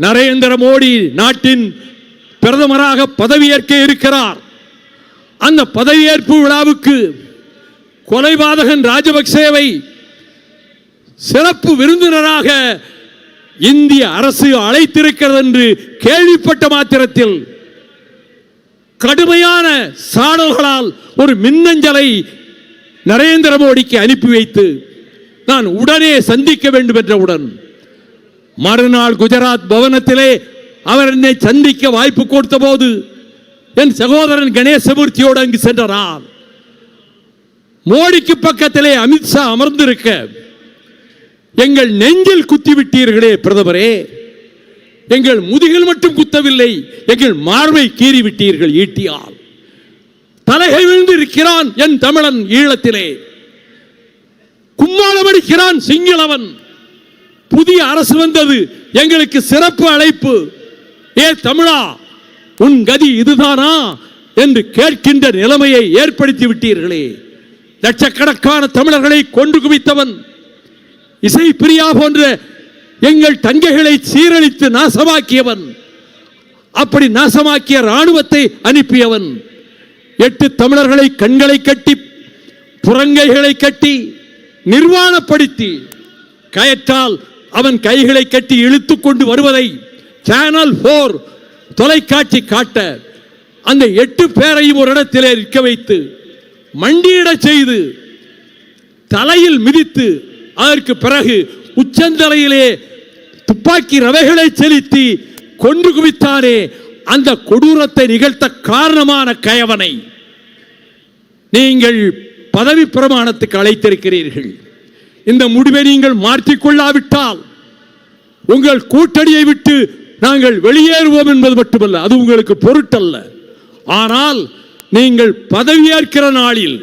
நரேந்திர மோடி நாட்டின் பிரதமராக பதவியேற்க இருக்கிறார். அந்த பதவியேற்பு விழாவுக்கு கொலைபாதகன் ராஜபக்சேவை சிறப்பு விருந்தினராக இந்திய அரசு அழைத்திருக்கிறது என்று கேள்விப்பட்ட மாத்திரத்தில் கடுமையான சாடல்களால் ஒரு மின்னஞ்சலை நரேந்திர மோடிக்கு அனுப்பி வைத்து நான் உடனே சந்திக்க வேண்டும் என்றவுடன் மறுநாள் குஜராத் பவனத்திலே அவர் என்னை சந்திக்க வாய்ப்பு கொடுத்த போது என் சகோதரன் கணேசமூர்த்தியோடு அங்கு சென்றார். மோடிக்கு பக்கத்திலே அமித்ஷா அமர்ந்திருக்க எங்கள் நெஞ்சில் குத்திவிட்டீர்களே பிரதமரே, எங்கள் முதுகில் மட்டும் குத்தவில்லை, எங்கள் மார்பை கீறி விட்டீர்கள் ஈட்டியால். தலைகை விழுந்து இருக்கிறான் என் தமிழன் ஈழத்திலே, கும்மாளம் அடிக்கிறான் சிங்களவன். புதிய அரசு வந்தது, எங்களுக்கு சிறப்பு அழைப்பு. ஏ தமிழா, உன் கதி இதுதானா என்று கேட்கின்ற நிலைமையை ஏற்படுத்தி விட்டீர்களே. லட்சக்கணக்கான தமிழர்களை கொன்று குவித்தவன், இசை பிரியா போன்ற எங்கள் தங்கைகளை சீரழித்து நாசமாக்கியவன், அப்படி நாசமாக்கிய ராணுவத்தை அனுப்பியவன், 8 தமிழர்களை கண்களை கட்டி புறங்கைகளை கட்டி நிர்வாணப்படுத்தி கயற்றால் அவன் கைகளை கட்டி இழுத்துக் கொண்டு வருவதை சேனல் 4 தொலைக்காட்சி காட்ட அந்த 8 பேரையும் ஒரு இடத்திலே நிற்க வைத்து மண்டியிட செய்து தலையில் மிதித்து அதற்கு பிறகு உச்சந்தலையிலே துப்பாக்கி ரவைகளை செலுத்தி கொன்று குவித்தானே, அந்த கொடூரத்தை நிகழ்த்த காரணமான கயவனை நீங்கள் பதவி பிரமாணத்துக்கு அழைத்திருக்கிறீர்கள். இந்த முடிவை நீங்கள் மாற்றிக்கொள்ளாவிட்டால் உங்கள் கூட்டணியை விட்டு நாங்கள் வெளியேறுவோம் என்பது மட்டுமல்ல, அது உங்களுக்கு பொருட்டல்ல. ஆனால் நீங்கள் பதவியேற்கிற நாளில்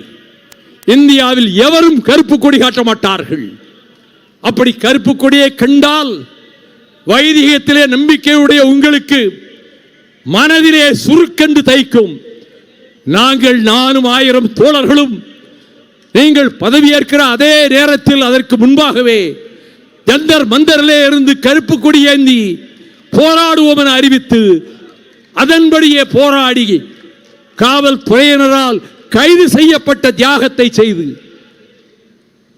இந்தியாவில் எவரும் கருப்பு கொடி காட்ட மாட்டார்கள். அப்படி கருப்பு கொடியை கண்டால் வைதிகத்திலே நம்பிக்கையுடைய உங்களுக்கு மனதிலே சுருக்கென்று தைக்கும். நாங்கள் 4,000 தோழர்களும் நீங்கள் பதவியேற்கிற அதே நேரத்தில் அதற்கு முன்பாகவே ஜந்தர் மந்தரிலே இருந்து கருப்பு கொடி ஏந்தி போராடுவோம் என அறிவித்து அதன்படியே போராடி காவல்துறையினரால் கைது செய்யப்பட்ட தியாகத்தை செய்து